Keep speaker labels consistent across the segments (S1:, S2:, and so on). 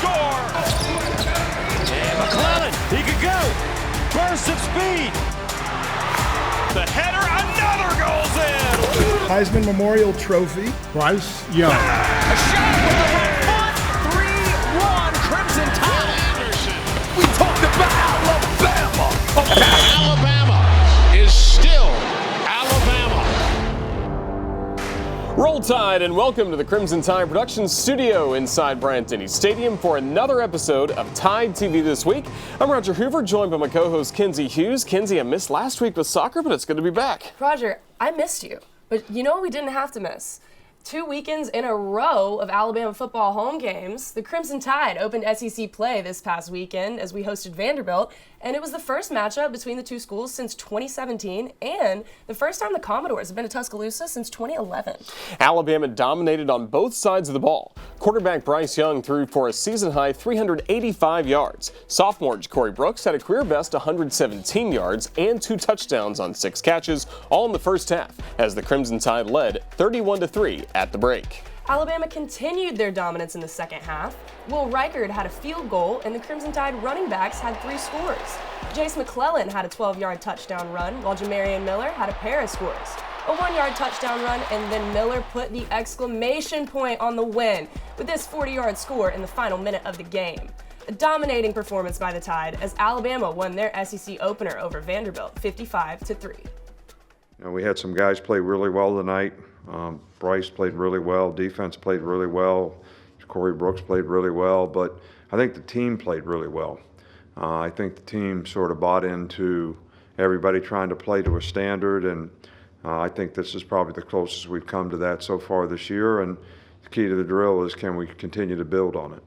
S1: score! And McClellan, he could go. Burst of speed. The header, another goes in.
S2: Heisman Memorial Trophy, Bryce Young.
S1: A shot with the right foot. 3-1 Crimson Tide. Anderson. We talked about Alabama.
S3: Alabama is still Alabama.
S4: Roll Tide and welcome to the Crimson Tide Productions studio inside Bryant-Denny Stadium for another episode of TideTV This Week. I'm Roger Hoover, joined by my co-host Kinsey Hughes. Kinsey, I missed last week with soccer, but it's good to be back.
S5: Roger, I missed you, but you know what we didn't have to miss? 2 weekends in a row of Alabama football home games. The Crimson Tide opened SEC play this past weekend as we hosted Vanderbilt, and it was the first matchup between the two schools since 2017 and the first time the Commodores have been to Tuscaloosa since 2011.
S4: Alabama dominated on both sides of the ball. Quarterback Bryce Young threw for a season-high 385 yards. Sophomore Ja'Cory Brooks had a career-best 117 yards and 2 touchdowns on 6 catches, all in the first half, as the Crimson Tide led 31-3 at the break.
S5: Alabama continued their dominance in the second half. Will Reichard had a field goal, and the Crimson Tide running backs had 3 scores. Jace McClellan had a 12-yard touchdown run, while Jamarian Miller had a pair of scores. A 1-yard touchdown run, and then Miller put the exclamation point on the win with this 40-yard score in the final minute of the game. A dominating performance by the Tide as Alabama won their SEC opener over Vanderbilt 55-3.
S6: You know, we had some guys play really well tonight. Bryce played really well. Defense played really well. Ja'Cory Brooks played really well. But I think the team played really well. I think the team sort of bought into everybody trying to play to a standard, and I think this is probably the closest we've come to that so far this year. And the key to the drill is, can we continue to build on it?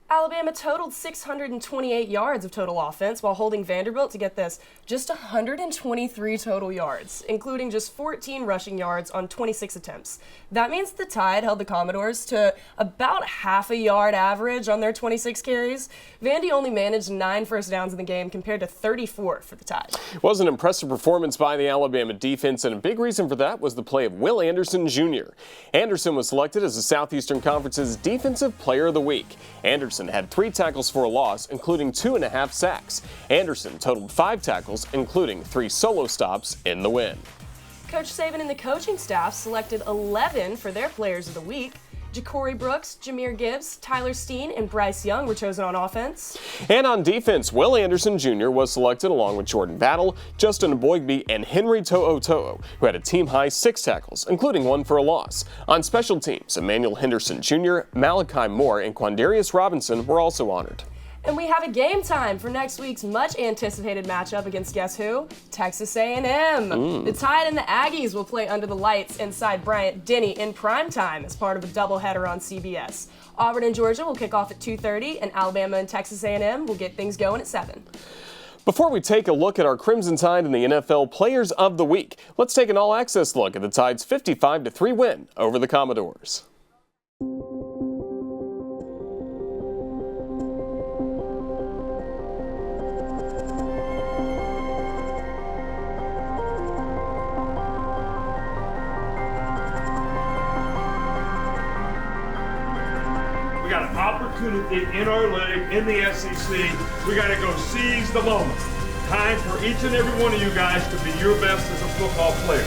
S5: Alabama totaled 628 yards of total offense while holding Vanderbilt, to get this, just 123 total yards, including just 14 rushing yards on 26 attempts. That means the Tide held the Commodores to about half a yard average on their 26 carries. Vandy only managed 9 first downs in the game compared to 34 for the Tide.
S4: It was an impressive performance by the Alabama defense, and a big reason for that was the play of Will Anderson Jr. Anderson was selected as the Southeastern Conference's Defensive Player of the Week. Anderson had 3 tackles for a loss, including 2.5 sacks. Anderson totaled 5 tackles, including 3 solo stops in the win.
S5: Coach Saban and the coaching staff selected 11 for their Players of the Week. Ja'Cory Brooks, Jahmyr Gibbs, Tyler Steen, and Bryce Young were chosen on offense.
S4: And on defense, Will Anderson Jr. was selected along with Jordan Battle, Justin Aboigbe, and Henry To'o, who had a team-high 6 tackles, including 1 for a loss. On special teams, Emmanuel Henderson Jr., Malachi Moore, and Quandarius Robinson were also honored.
S5: And we have a game time for next week's much-anticipated matchup against guess who? Texas A&M. The Tide and the Aggies will play under the lights inside Bryant-Denny in primetime as part of a doubleheader on CBS. Auburn and Georgia will kick off at 2:30, and Alabama and Texas A&M will get things going at 7.
S4: Before we take a look at our Crimson Tide and the NFL Players of the Week, let's take an all-access look at the Tide's 55-3 win over the Commodores.
S7: We got an opportunity in our league, in the SEC. We got to go seize the moment. Time for each and every one of you guys to be your best as a football player.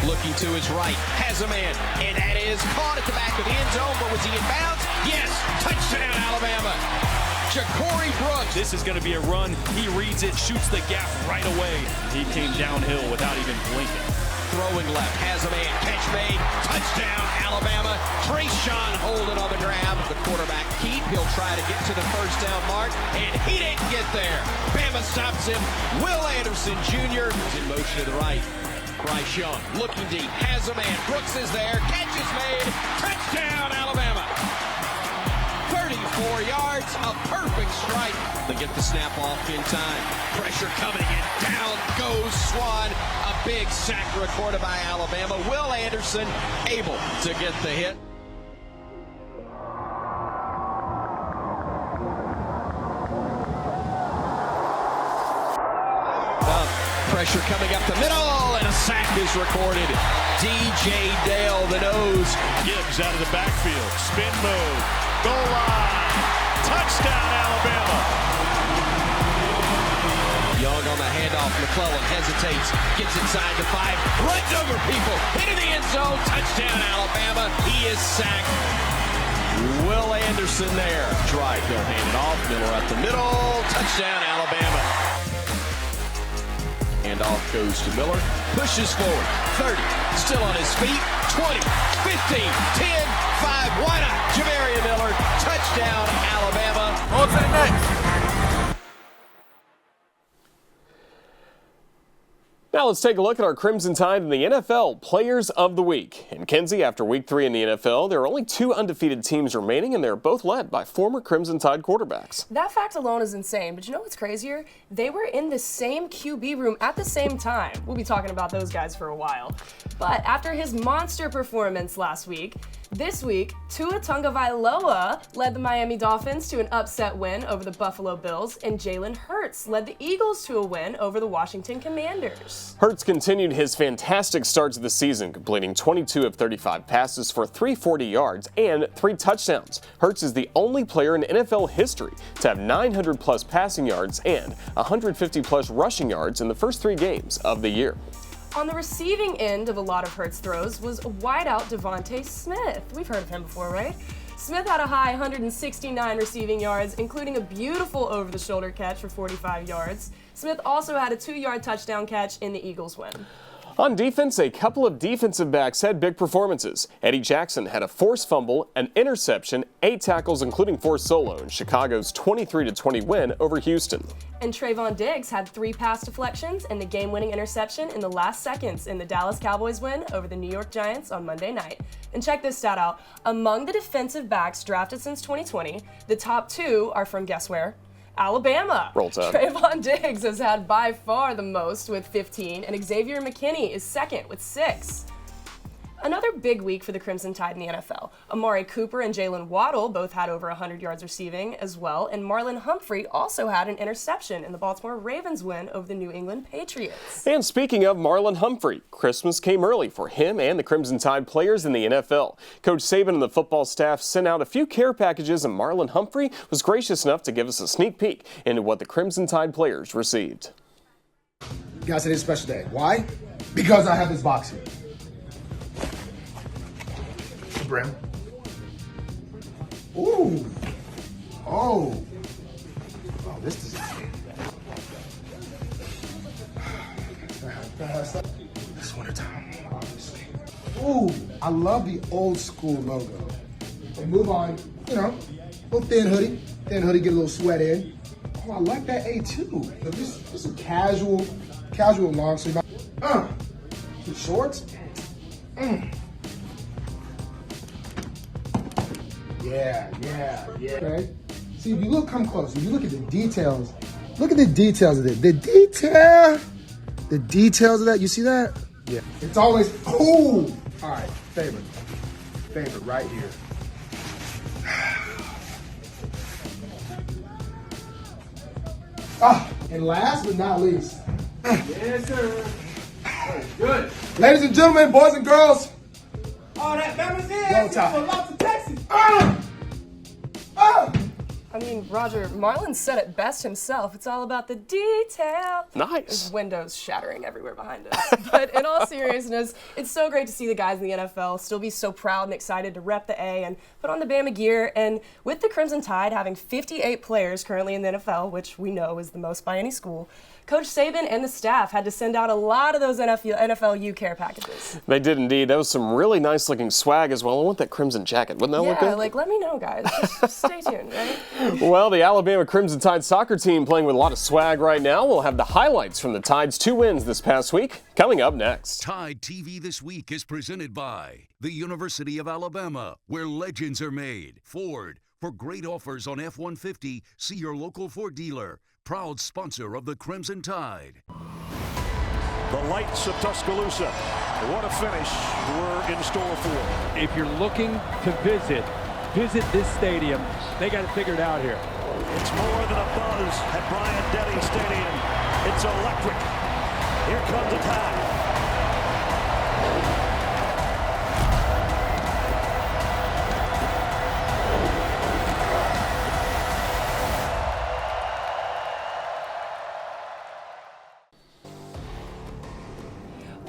S3: Looking to his right, has a man, and that is caught at the back of the end zone. But was he in bounds? Yes, touchdown Alabama. Ja'Cory Brooks.
S1: This is going to be a run. He reads it, shoots the gap right away. He came downhill without even blinking.
S3: Throwing left, has a man, catch made, touchdown Alabama. Trayshawn Holden on the grab. The quarterback keep, he'll try to get to the first down mark, and he didn't get there. Bama stops him. Will Anderson Jr. is in motion to the right. Bryce Young looking deep, has a man, Brooks is there, catch is made, touchdown Alabama. 34 yards, a perfect strike. They get the snap off in time. Pressure coming in, down goes Swan. A big sack recorded by Alabama. Will Anderson able to get the hit. Pressure coming up the middle, and a sack is recorded. DJ Dale, the nose.
S1: Gibbs out of the backfield. Spin move. Goal line. Touchdown, Alabama.
S3: Young on the handoff. McClellan hesitates. Gets inside the 5. Runs over people. Into the end zone. Touchdown, Alabama. He is sacked. Will Anderson there. Drive. He'll hand it off. Miller at the middle. Touchdown, Alabama. Handoff goes to Miller. Pushes forward. 30. Still on his feet. 20. 15. 10. 5. Why not? Jamarian Miller. Touchdown, Alabama.
S1: On to the next.
S4: Now let's take a look at our Crimson Tide and the NFL Players of the Week. And Kenzie, after Week 3 in the NFL, there are only 2 undefeated teams remaining, and they're both led by former Crimson Tide quarterbacks.
S5: That fact alone is insane, but you know what's crazier? They were in the same QB room at the same time. We'll be talking about those guys for a while. But after his monster performance last week, this week, Tua Tagovailoa led the Miami Dolphins to an upset win over the Buffalo Bills, and Jalen Hurts led the Eagles to a win over the Washington Commanders.
S4: Hurts continued his fantastic start to the season, completing 22 of 35 passes for 340 yards and 3 touchdowns. Hurts is the only player in NFL history to have 900-plus passing yards and 150-plus rushing yards in the first 3 games of the year.
S5: On the receiving end of a lot of Hurts throws was wideout Devontae Smith. We've heard of him before, right? Smith had a high 169 receiving yards, including a beautiful over-the-shoulder catch for 45 yards. Smith also had a 2-yard touchdown catch in the Eagles' win.
S4: On defense, a couple of defensive backs had big performances. Eddie Jackson had a forced fumble, an interception, 8 tackles, including 4 solo, in Chicago's 23-20 win over Houston.
S5: And Trayvon Diggs had 3 pass deflections and the game-winning interception in the last seconds in the Dallas Cowboys win over the New York Giants on Monday night. And check this stat out. Among the defensive backs drafted since 2020, the top 2 are from, guess where? Alabama.
S4: Roll Tide.
S5: Trayvon Diggs has had by far the most with 15, and Xavier McKinney is second with 6. Another big week for the Crimson Tide in the NFL. Amari Cooper and Jalen Waddle both had over 100 yards receiving as well, and Marlon Humphrey also had an interception in the Baltimore Ravens win over the New England Patriots.
S4: And speaking of Marlon Humphrey, Christmas came early for him and the Crimson Tide players in the NFL. Coach Saban and the football staff sent out a few care packages, and Marlon Humphrey was gracious enough to give us a sneak peek into what the Crimson Tide players received.
S8: Guys, today's a special day. Why? Because I have this box here. Brim. Ooh. Oh. Oh, this is this wintertime, obviously. Ooh, I love the old school logo. And move on, you know, little thin hoodie. Thin hoodie, get a little sweat in. Oh, I like that A2. Just a casual long sleeve. The shorts. Yeah. Okay. See, if you come close, if you look at the details, look at the details of it. The details of that, you see that? Yeah. It's always, all right, favorite right here. And last but not least. Yes, sir. Good. Ladies and gentlemen, boys and girls. Oh, that Bama's in. Lots of Texas.
S5: I mean, Roger, Marlon said it best himself. It's all about the detail.
S4: Nice.
S5: There's windows shattering everywhere behind us. But in all seriousness, it's so great to see the guys in the NFL still be so proud and excited to rep the A and put on the Bama gear. And with the Crimson Tide having 58 players currently in the NFL, which we know is the most by any school, Coach Saban and the staff had to send out a lot of those NFL U care packages.
S4: They did indeed. That was some really nice looking swag as well. I want that crimson jacket. Wouldn't that look good?
S5: Yeah, like let me know, guys. Just stay tuned, right?
S4: Well, the Alabama Crimson Tide soccer team playing with a lot of swag right now. We'll have the highlights from the Tide's 2 wins this past week coming up next.
S9: TideTV This Week is presented by the University of Alabama, where legends are made. Ford, for great offers on F-150, see your local Ford dealer. Proud sponsor of the Crimson Tide.
S1: The lights of Tuscaloosa. What a finish we're in store for.
S10: If you're looking to visit this stadium. They got it figured out here.
S1: It's more than a buzz at Bryant-Denny Stadium. It's electric. Here comes the Tide.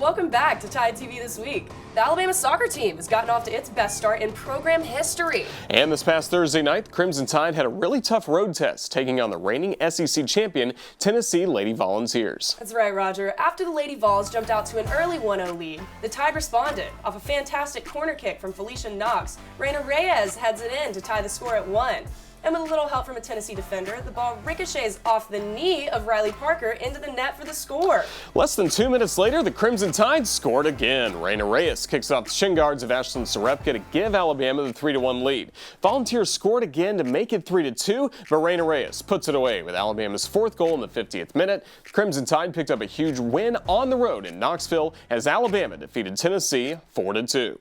S5: Welcome back to TideTV This Week. The Alabama soccer team has gotten off to its best start in program history.
S4: And this past Thursday night, the Crimson Tide had a really tough road test, taking on the reigning SEC champion, Tennessee Lady Volunteers.
S5: That's right, Roger. After the Lady Vols jumped out to an early 1-0 lead, the Tide responded. Off a fantastic corner kick from Felicia Knox, Raina Reyes heads it in to tie the score at 1. And with a little help from a Tennessee defender, the ball ricochets off the knee of Riley Parker into the net for the score.
S4: Less than 2 minutes later, the Crimson Tide scored again. Raina Reyes kicks off the shin guards of Ashlyn Sarepka to give Alabama the 3-1 lead. Volunteers scored again to make it 3-2, but Raina Reyes puts it away with Alabama's 4th goal in the 50th minute. The Crimson Tide picked up a huge win on the road in Knoxville as Alabama defeated Tennessee 4-2.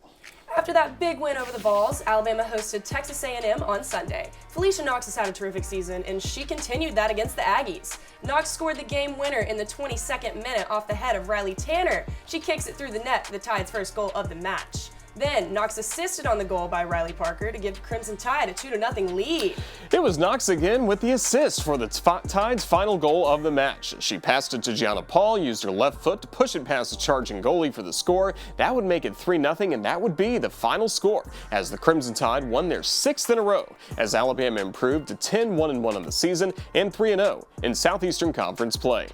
S5: After that big win over the Vols, Alabama hosted Texas A&M on Sunday. Felicia Knox has had a terrific season, and she continued that against the Aggies. Knox scored the game winner in the 22nd minute off the head of Riley Tanner. She kicks it through the net for the Tide's first goal of the match. Then, Knox assisted on the goal by Riley Parker to give the Crimson Tide a 2-0 lead.
S4: It was Knox again with the assist for the Tide's final goal of the match. She passed it to Gianna Paul, used her left foot to push it past the charging goalie for the score. That would make it 3-0, and that would be the final score as the Crimson Tide won their 6th in a row as Alabama improved to 10-1-1 on the season and 3-0 in Southeastern Conference play.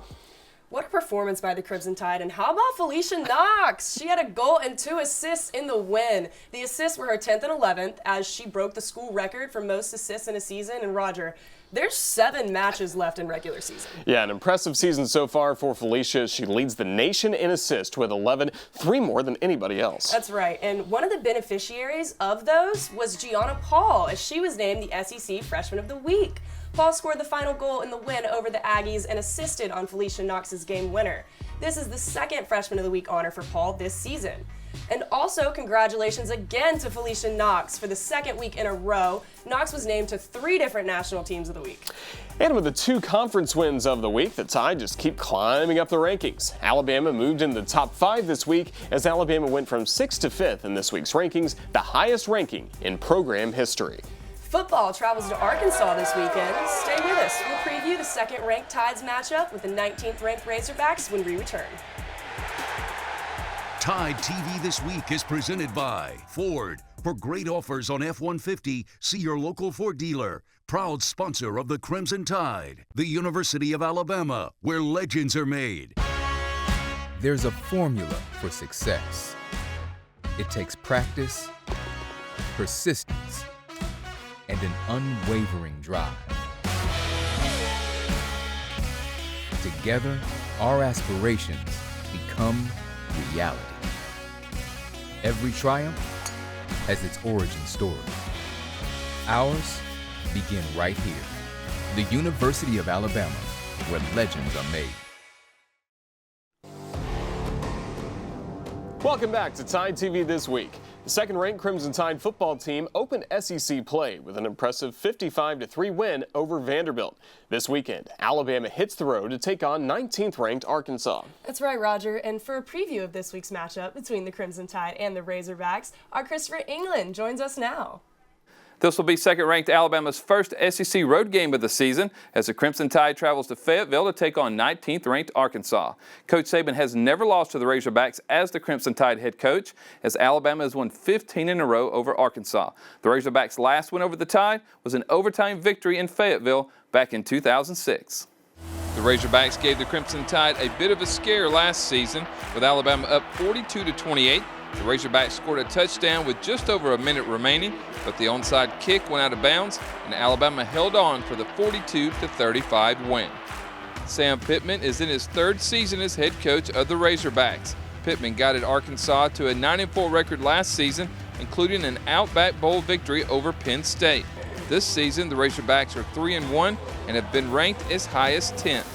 S5: What a performance by the Crimson Tide, and how about Felicia Knox? She had a goal and 2 assists in the win. The assists were her 10th and 11th as she broke the school record for most assists in a season. And Roger, there's 7 matches left in regular season.
S4: Yeah, an impressive season so far for Felicia. She leads the nation in assists with 11, 3 more than anybody else.
S5: That's right, and one of the beneficiaries of those was Gianna Paul, as she was named the SEC Freshman of the Week. Paul scored the final goal in the win over the Aggies and assisted on Felicia Knox's game winner. This is the 2nd Freshman of the Week honor for Paul this season. And also, congratulations again to Felicia Knox. For the 2nd week in a row, Knox was named to 3 different national teams of the week.
S4: And with the 2 conference wins of the week, the Tide just keep climbing up the rankings. Alabama moved into the top 5 this week as Alabama went from 6th to 5th in this week's rankings, the highest ranking in program history.
S5: Football travels to Arkansas this weekend. Stay with us. We'll preview the 2nd-ranked Tides matchup with the 19th-ranked Razorbacks when we return.
S9: TideTV This Week is presented by Ford. For great offers on F-150, see your local Ford dealer. Proud sponsor of the Crimson Tide. The University of Alabama, where legends are made.
S11: There's a formula for success. It takes practice, persistence, and an unwavering drive. Together, our aspirations become reality. Every triumph has its origin story. Ours begin right here, the University of Alabama, where legends are made.
S4: Welcome back to TideTV This Week. The 2nd-ranked Crimson Tide football team opened SEC play with an impressive 55-3 win over Vanderbilt. This weekend, Alabama hits the road to take on 19th-ranked Arkansas.
S5: That's right, Roger. And for a preview of this week's matchup between the Crimson Tide and the Razorbacks, our Christopher England joins us now.
S12: This will be 2nd-ranked Alabama's first SEC road game of the season as the Crimson Tide travels to Fayetteville to take on 19th-ranked Arkansas. Coach Saban has never lost to the Razorbacks as the Crimson Tide head coach, as Alabama has won 15 in a row over Arkansas. The Razorbacks' last win over the Tide was an overtime victory in Fayetteville back in 2006. The Razorbacks gave the Crimson Tide a bit of a scare last season, with Alabama up 42-28. The Razorbacks scored a touchdown with just over a minute remaining, but the onside kick went out of bounds, and Alabama held on for the 42-35 win. Sam Pittman is in his 3rd season as head coach of the Razorbacks. Pittman guided Arkansas to a 9-4 record last season, including an Outback Bowl victory over Penn State. This season, the Razorbacks are 3-1 and have been ranked as high as 10th.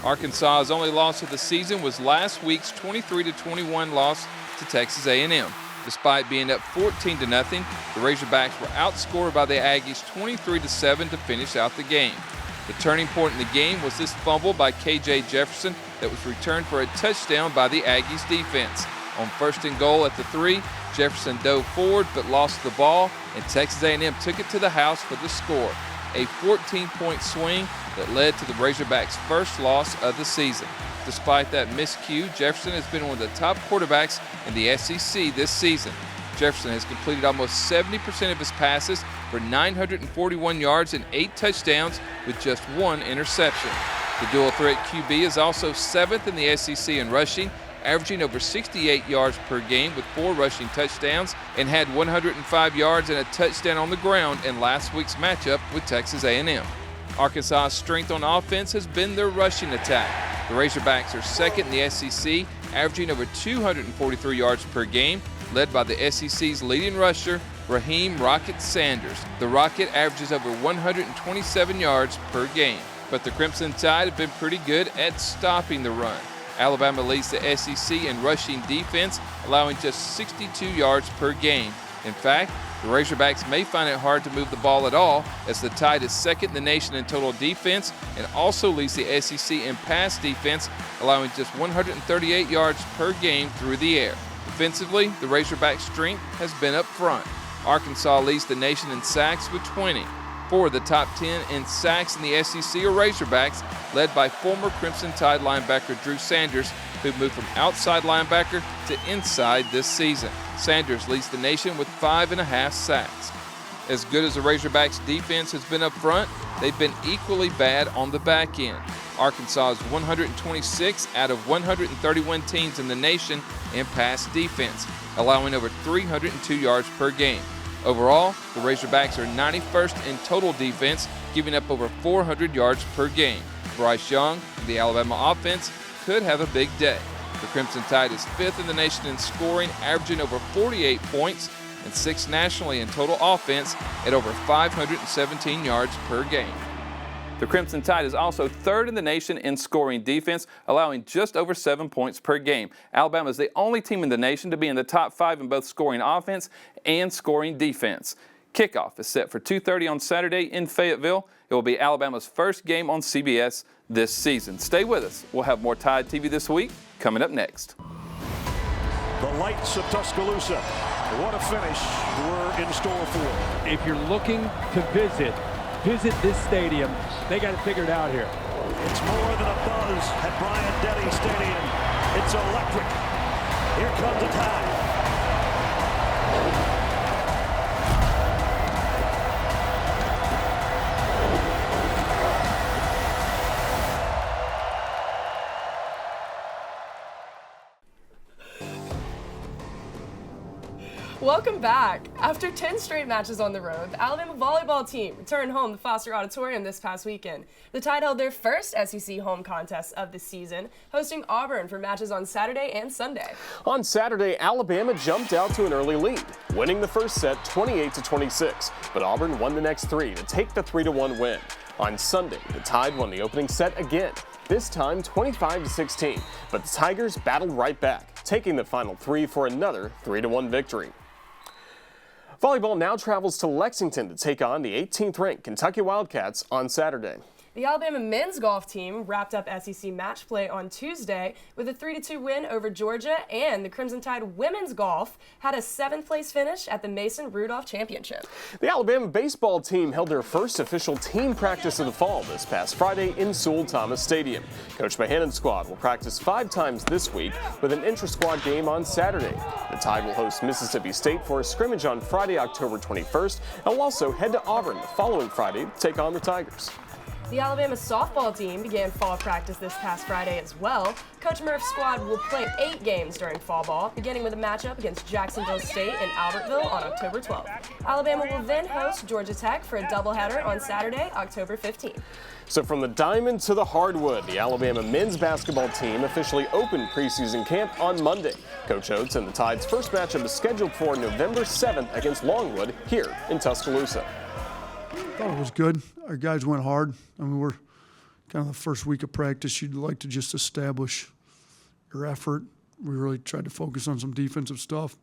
S12: Arkansas's only loss of the season was last week's 23-21 loss to Texas A&M. Despite being up 14-0, the Razorbacks were outscored by the Aggies 23-7 to finish out the game. The turning point in the game was this fumble by K.J. Jefferson that was returned for a touchdown by the Aggies defense. On 1st and goal at the 3, Jefferson dove forward but lost the ball, and Texas A&M took it to the house for the score, a 14-point swing that led to the Razorbacks' first loss of the season. Despite that miscue, Jefferson has been one of the top quarterbacks in the SEC this season. Jefferson has completed almost 70% of his passes for 941 yards and 8 touchdowns with just 1 interception. The dual threat QB is also 7th in the SEC in rushing, averaging over 68 yards per game with 4 rushing touchdowns, and had 105 yards and a touchdown on the ground in last week's matchup with Texas A&M. Arkansas's strength on offense has been their rushing attack. The Razorbacks are 2nd in the SEC, averaging over 243 yards per game, led by the SEC's leading rusher, Raheem "Rocket" Sanders. The Rocket averages over 127 yards per game. But the Crimson Tide have been pretty good at stopping the run. Alabama leads the SEC in rushing defense, allowing just 62 yards per game. In fact, the Razorbacks may find it hard to move the ball at all, as the Tide is 2nd in the nation in total defense and also leads the SEC in pass defense, allowing just 138 yards per game through the air. Defensively, the Razorbacks' strength has been up front. Arkansas leads the nation in sacks with 20. 4 of the top 10 in sacks in the SEC are Razorbacks, led by former Crimson Tide linebacker Drew Sanders, who moved from outside linebacker to inside this season. Sanders leads the nation with 5.5 sacks. As good as the Razorbacks' defense has been up front, they've been equally bad on the back end. Arkansas is 126 out of 131 teams in the nation in pass defense, allowing over 302 yards per game. Overall, the Razorbacks are 91st in total defense, giving up over 400 yards per game. Bryce Young, the Alabama offense, could have a big day. The Crimson Tide is 5th in the nation in scoring, averaging over 48 points, and 6th nationally in total offense at over 517 yards per game. The Crimson Tide is also 3rd in the nation in scoring defense, allowing just over 7 points per game. Alabama is the only team in the nation to be in the top 5 in both scoring offense and scoring defense. Kickoff is set for 2:30 on Saturday in Fayetteville. It will be Alabama's first game on CBS this season. Stay with us. We'll have more Tide TV this week coming up next.
S1: The lights of Tuscaloosa. What a finish we're in store for.
S10: If you're looking to visit this stadium, they got to figure it out here.
S1: It's more than a buzz at Bryant-Denny Stadium. It's electric. Here comes the Tide.
S5: Welcome back. After 10 straight matches on the road, the Alabama volleyball team returned home to Foster Auditorium this past weekend. The Tide held their first SEC home contest of the season, hosting Auburn for matches on Saturday and Sunday.
S4: On Saturday, Alabama jumped out to an early lead, winning the first set 28-26, but Auburn won the next 3 to take the 3-1 win. On Sunday, the Tide won the opening set again, this time 25-16, but the Tigers battled right back, taking the final 3 for another 3-1 victory. Volleyball now travels to Lexington to take on the 18th-ranked Kentucky Wildcats on Saturday.
S5: The Alabama men's golf team wrapped up SEC match play on Tuesday with a 3-2 win over Georgia, and the Crimson Tide women's golf had a 7th-place finish at the Mason Rudolph Championship.
S4: The Alabama baseball team held their first official team practice of the fall this past Friday in Sewell Thomas Stadium. Coach Bohannon's squad will practice 5 times this week with an intra-squad game on Saturday. The Tide will host Mississippi State for a scrimmage on Friday, October 21st, and will also head to Auburn the following Friday to take on the Tigers.
S5: The Alabama softball team began fall practice this past Friday as well. Coach Murph's squad will play 8 games during fall ball, beginning with a matchup against Jacksonville State and Albertville on October 12th. Alabama will then host Georgia Tech for a doubleheader on Saturday, October 15th.
S4: So from the diamond to the hardwood, the Alabama men's basketball team officially opened preseason camp on Monday. Coach Oates and the Tide's first matchup is scheduled for November 7th against Longwood here in Tuscaloosa.
S2: I thought it was good. Our guys went hard. I mean, we're kind of the first week of practice. You'd like to just establish your effort. We really tried to focus on some defensive stuff.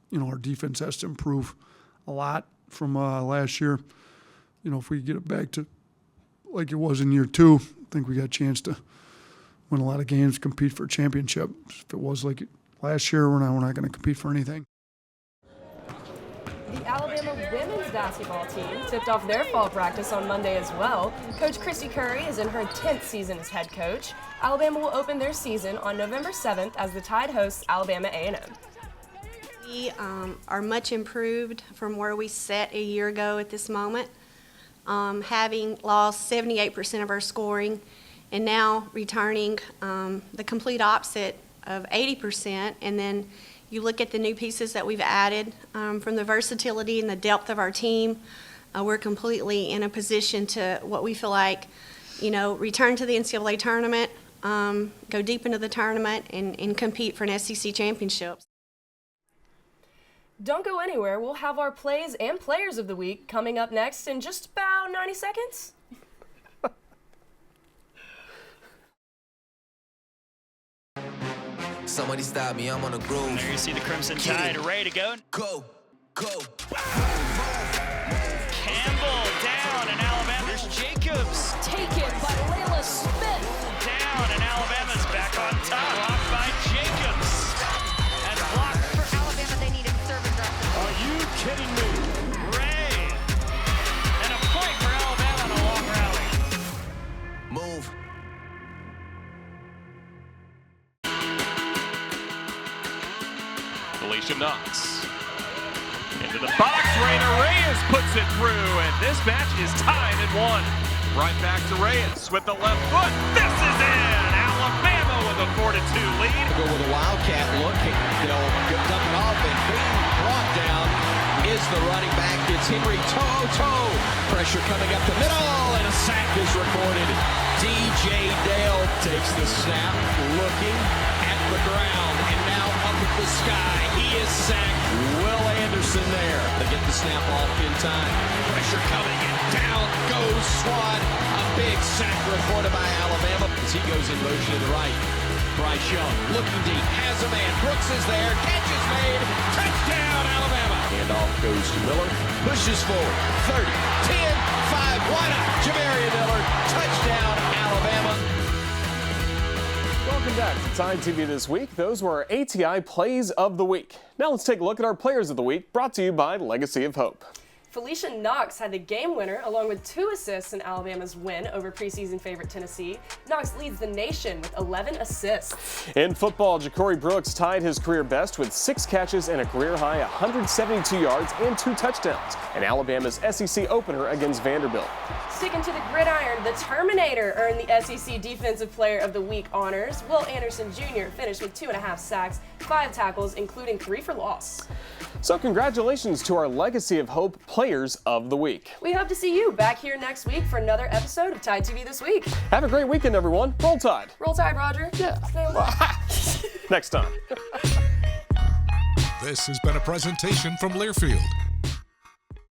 S2: You know, our defense has to improve a lot from last year. You know, if we get it back to like it was in year 2, I think we got a chance to win a lot of games, compete for a championship. If it was like last year, we're not going to compete for anything.
S5: The Alabama women's men's basketball team tipped off their fall practice on Monday as well. Coach Christy Curry is in her 10th season as head coach. Alabama will open their season on November 7th as the Tide hosts Alabama A&M.
S13: We are much improved from where we sat a year ago at this moment, having lost 78% of our scoring and now returning the complete opposite of 80%. And then you look at the new pieces that we've added from the versatility and the depth of our team. We're completely in a position to what we feel like, return to the NCAA tournament, go deep into the tournament, and compete for an SEC championship.
S5: Don't go anywhere. We'll have our plays and players of the week coming up next in just about 90 seconds.
S14: Somebody stop me, I'm on a groove.
S1: There you see the Crimson Tide ready to go.
S14: Go.
S1: Campbell down in Alabama. There's Jacobs.
S15: Taken by Layla Smith.
S1: Down and Alabama's back on top. Blocked by Jacobs. And blocked
S15: for Alabama. They needed service reference.
S1: Are you kidding me? Ray. And a point for Alabama on a long rally.
S14: Move.
S1: Felicia Knox. Into the box, Raina Reyes puts it through, and this match is tied at 1. Right back to Reyes with the left foot. This is in! Alabama with a 4-2 lead.
S3: Go with a wildcat look, dump it off, and being brought down is the running back. It's Henry Toe. Pressure coming up the middle, and a sack is recorded. DJ Dale takes the snap, looking at the ground, and now up at the sky. He is sacked. Will Anderson there to get the snap off in time. Pressure coming, and down goes Swan. A big sack reported by Alabama as he goes in motion to the right. Bryce Young looking deep, has a man. Brooks is there, catch is made. Touchdown, Alabama. Handoff goes to Miller, pushes forward. 30, 10, 5, why not? Jamarian Miller, touchdown, Alabama.
S4: Welcome back to TideTV This Week. Those were our ATI Plays of the Week. Now let's take a look at our Players of the Week, brought to you by Legacy of Hope.
S5: Felicia Knox had the game winner along with 2 assists in Alabama's win over preseason favorite Tennessee. Knox leads the nation with 11 assists.
S4: In football, Ja'Cory Brooks tied his career best with 6 catches and a career-high 172 yards and 2 touchdowns in Alabama's SEC opener against Vanderbilt.
S5: Sticking to the gridiron, the Terminator earned the SEC Defensive Player of the Week honors. Will Anderson Jr. finished with 2.5 sacks, 5 tackles, including 3 for loss.
S4: So congratulations to our Legacy of Hope Players of the Week.
S5: We hope to see you back here next week for another episode of TideTV This Week.
S4: Have a great weekend, everyone. Roll Tide.
S5: Roll Tide, Roger.
S4: Yeah. Next time.
S16: This has been a presentation from Learfield,